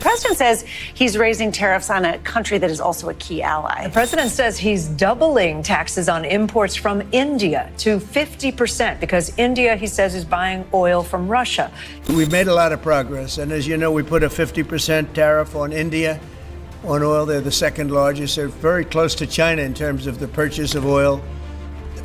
president says he's raising tariffs on a country that is also a key ally. The president says he's doubling taxes on imports from India to 50% because India, he says, is buying oil from Russia. We've made a lot of progress. And as you know, we put a 50% tariff on India on oil. They're the second largest. They're very close to China in terms of the purchase of oil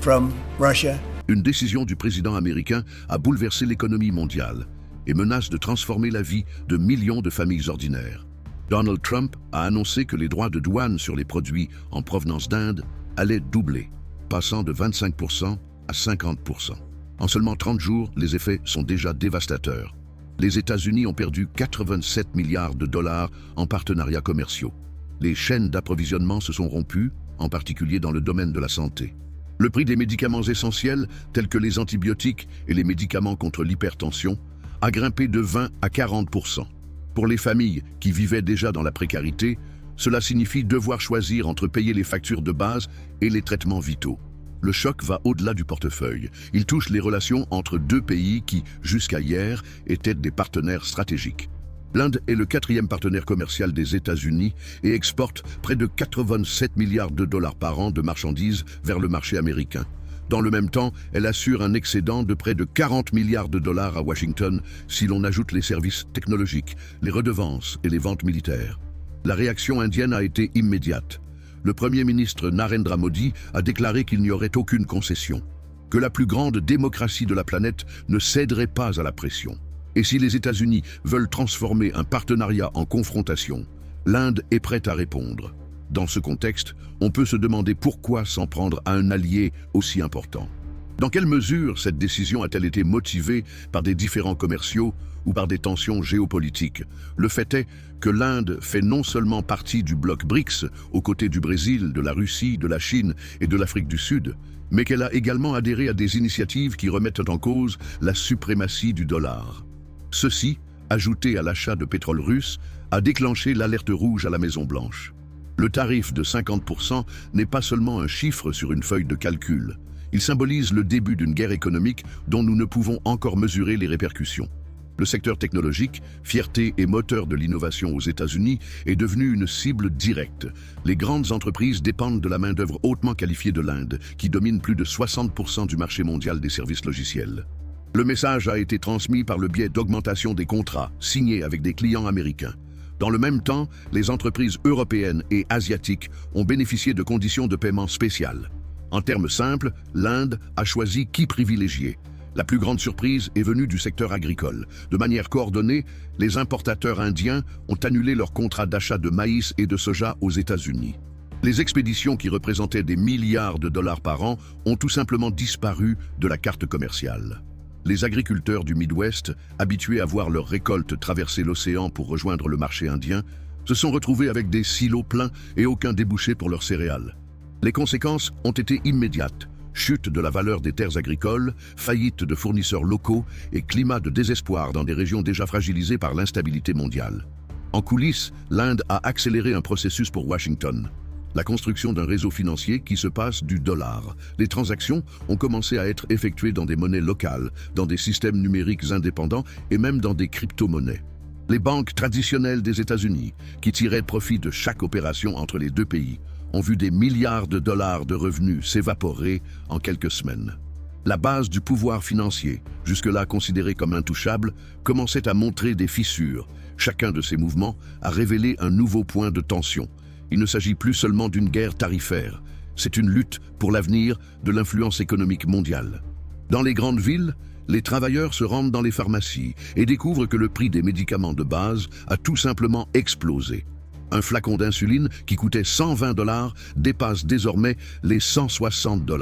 from Russia. Une décision du président américain a bouleversé l'économie mondiale et menace de transformer la vie de millions de familles ordinaires. Donald Trump a annoncé que les droits de douane sur les produits en provenance d'Inde allaient doubler, passant de 25% à 50%. En seulement 30 jours, les effets sont déjà dévastateurs. Les États-Unis ont perdu 87 milliards de dollars en partenariats commerciaux. Les chaînes d'approvisionnement se sont rompues, en particulier dans le domaine de la santé. Le prix des médicaments essentiels, tels que les antibiotiques et les médicaments contre l'hypertension, a grimpé de 20 à 40%. Pour les familles qui vivaient déjà dans la précarité, cela signifie devoir choisir entre payer les factures de base et les traitements vitaux. Le choc va au-delà du portefeuille. Il touche les relations entre deux pays qui, jusqu'à hier, étaient des partenaires stratégiques. L'Inde est le 4e partenaire commercial des États-Unis et exporte près de 87 milliards de dollars par an de marchandises vers le marché américain. Dans le même temps, elle assure un excédent de près de 40 milliards de dollars à Washington si l'on ajoute les services technologiques, les redevances et les ventes militaires. La réaction indienne a été immédiate. Le Premier ministre Narendra Modi a déclaré qu'il n'y aurait aucune concession, que la plus grande démocratie de la planète ne céderait pas à la pression. Et si les États-Unis veulent transformer un partenariat en confrontation, l'Inde est prête à répondre. Dans ce contexte, on peut se demander pourquoi s'en prendre à un allié aussi important. Dans quelle mesure cette décision a-t-elle été motivée par des différends commerciaux ou par des tensions géopolitiques? Le fait est que l'Inde fait non seulement partie du bloc BRICS, aux côtés du Brésil, de la Russie, de la Chine et de l'Afrique du Sud, mais qu'elle a également adhéré à des initiatives qui remettent en cause la suprématie du dollar. Ceci, ajouté à l'achat de pétrole russe, a déclenché l'alerte rouge à la Maison-Blanche. Le tarif de 50% n'est pas seulement un chiffre sur une feuille de calcul. Il symbolise le début d'une guerre économique dont nous ne pouvons encore mesurer les répercussions. Le secteur technologique, fierté et moteur de l'innovation aux États-Unis, est devenu une cible directe. Les grandes entreprises dépendent de la main-d'œuvre hautement qualifiée de l'Inde, qui domine plus de 60% du marché mondial des services logiciels. Le message a été transmis par le biais d'augmentation des contrats signés avec des clients américains. Dans le même temps, les entreprises européennes et asiatiques ont bénéficié de conditions de paiement spéciales. En termes simples, l'Inde a choisi qui privilégier. La plus grande surprise est venue du secteur agricole. De manière coordonnée, les importateurs indiens ont annulé leurs contrats d'achat de maïs et de soja aux États-Unis. Les expéditions qui représentaient des milliards de dollars par an ont tout simplement disparu de la carte commerciale. Les agriculteurs du Midwest, habitués à voir leurs récoltes traverser l'océan pour rejoindre le marché indien, se sont retrouvés avec des silos pleins et aucun débouché pour leurs céréales. Les conséquences ont été immédiates. Chute de la valeur des terres agricoles, faillite de fournisseurs locaux et climat de désespoir dans des régions déjà fragilisées par l'instabilité mondiale. En coulisses, l'Inde a accéléré un processus pour Washington. La construction d'un réseau financier qui se passe du dollar. Les transactions ont commencé à être effectuées dans des monnaies locales, dans des systèmes numériques indépendants et même dans des crypto-monnaies. Les banques traditionnelles des États-Unis, qui tiraient profit de chaque opération entre les deux pays, ont vu des milliards de dollars de revenus s'évaporer en quelques semaines. La base du pouvoir financier, jusque-là considérée comme intouchable, commençait à montrer des fissures. Chacun de ces mouvements a révélé un nouveau point de tension. Il ne s'agit plus seulement d'une guerre tarifaire, c'est une lutte pour l'avenir de l'influence économique mondiale. Dans les grandes villes, les travailleurs se rendent dans les pharmacies et découvrent que le prix des médicaments de base a tout simplement explosé. Un flacon d'insuline qui coûtait 120 $ dépasse désormais les 160 $.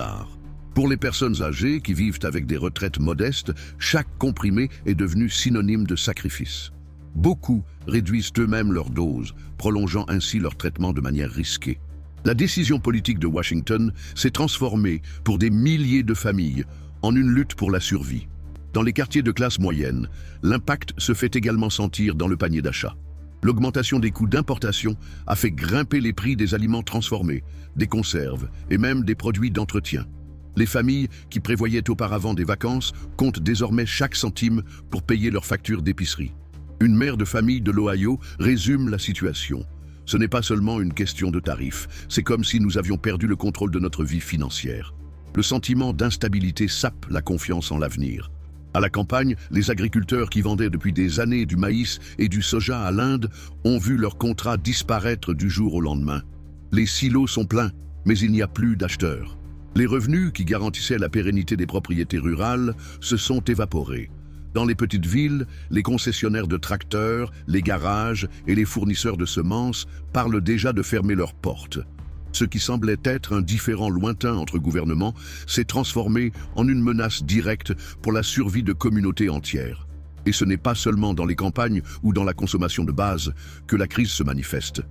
Pour les personnes âgées qui vivent avec des retraites modestes, chaque comprimé est devenu synonyme de sacrifice. Beaucoup réduisent eux-mêmes leur dose, prolongeant ainsi leur traitement de manière risquée. La décision politique de Washington s'est transformée pour des milliers de familles en une lutte pour la survie. Dans les quartiers de classe moyenne, l'impact se fait également sentir dans le panier d'achat. L'augmentation des coûts d'importation a fait grimper les prix des aliments transformés, des conserves et même des produits d'entretien. Les familles qui prévoyaient auparavant des vacances comptent désormais chaque centime pour payer leurs factures d'épicerie. Une mère de famille de l'Ohio résume la situation. Ce n'est pas seulement une question de tarifs, c'est comme si nous avions perdu le contrôle de notre vie financière. Le sentiment d'instabilité sape la confiance en l'avenir. À la campagne, les agriculteurs qui vendaient depuis des années du maïs et du soja à l'Inde ont vu leurs contrats disparaître du jour au lendemain. Les silos sont pleins, mais il n'y a plus d'acheteurs. Les revenus qui garantissaient la pérennité des propriétés rurales se sont évaporés. Dans les petites villes, les concessionnaires de tracteurs, les garages et les fournisseurs de semences parlent déjà de fermer leurs portes. Ce qui semblait être un différend lointain entre gouvernements s'est transformé en une menace directe pour la survie de communautés entières. Et ce n'est pas seulement dans les campagnes ou dans la consommation de base que la crise se manifeste.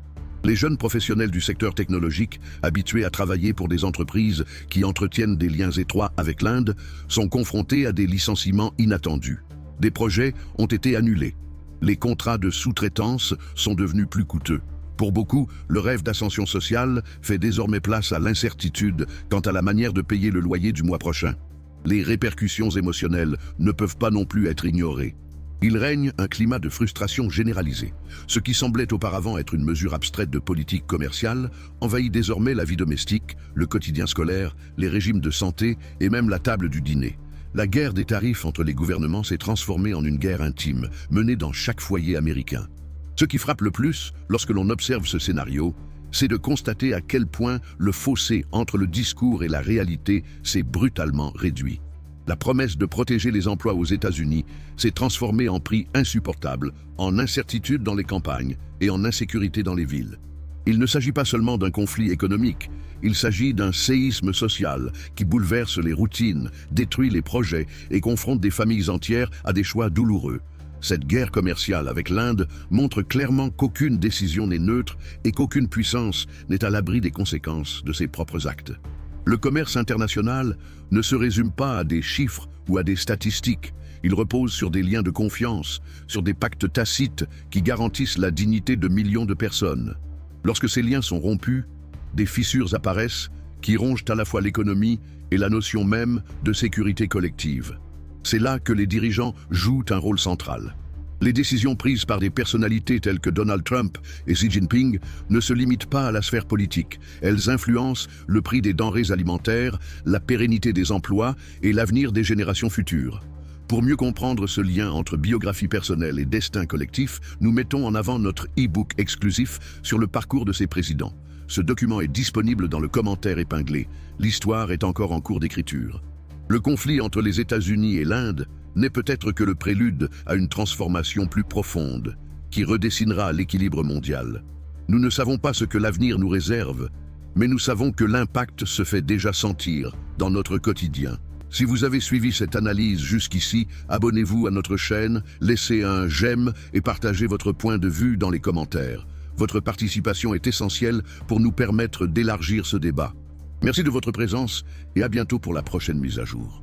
Les jeunes professionnels du secteur technologique, habitués à travailler pour des entreprises qui entretiennent des liens étroits avec l'Inde, sont confrontés à des licenciements inattendus. Des projets ont été annulés. Les contrats de sous-traitance sont devenus plus coûteux. Pour beaucoup, le rêve d'ascension sociale fait désormais place à l'incertitude quant à la manière de payer le loyer du mois prochain. Les répercussions émotionnelles ne peuvent pas non plus être ignorées. Il règne un climat de frustration généralisée. Ce qui semblait auparavant être une mesure abstraite de politique commerciale envahit désormais la vie domestique, le quotidien scolaire, les régimes de santé et même la table du dîner. La guerre des tarifs entre les gouvernements s'est transformée en une guerre intime, menée dans chaque foyer américain. Ce qui frappe le plus, lorsque l'on observe ce scénario, c'est de constater à quel point le fossé entre le discours et la réalité s'est brutalement réduit. La promesse de protéger les emplois aux États-Unis s'est transformée en prix insupportable, en incertitude dans les campagnes et en insécurité dans les villes. Il ne s'agit pas seulement d'un conflit économique, il s'agit d'un séisme social qui bouleverse les routines, détruit les projets et confronte des familles entières à des choix douloureux. Cette guerre commerciale avec l'Inde montre clairement qu'aucune décision n'est neutre et qu'aucune puissance n'est à l'abri des conséquences de ses propres actes. Le commerce international ne se résume pas à des chiffres ou à des statistiques. Il repose sur des liens de confiance, sur des pactes tacites qui garantissent la dignité de millions de personnes. Lorsque ces liens sont rompus, des fissures apparaissent qui rongent à la fois l'économie et la notion même de sécurité collective. C'est là que les dirigeants jouent un rôle central. Les décisions prises par des personnalités telles que Donald Trump et Xi Jinping ne se limitent pas à la sphère politique. Elles influencent le prix des denrées alimentaires, la pérennité des emplois et l'avenir des générations futures. Pour mieux comprendre ce lien entre biographie personnelle et destin collectif, nous mettons en avant notre e-book exclusif sur le parcours de ces présidents. Ce document est disponible dans le commentaire épinglé. L'histoire est encore en cours d'écriture. Le conflit entre les États-Unis et l'Inde n'est peut-être que le prélude à une transformation plus profonde, qui redessinera l'équilibre mondial. Nous ne savons pas ce que l'avenir nous réserve, mais nous savons que l'impact se fait déjà sentir dans notre quotidien. Si vous avez suivi cette analyse jusqu'ici, abonnez-vous à notre chaîne, laissez un j'aime et partagez votre point de vue dans les commentaires. Votre participation est essentielle pour nous permettre d'élargir ce débat. Merci de votre présence et à bientôt pour la prochaine mise à jour.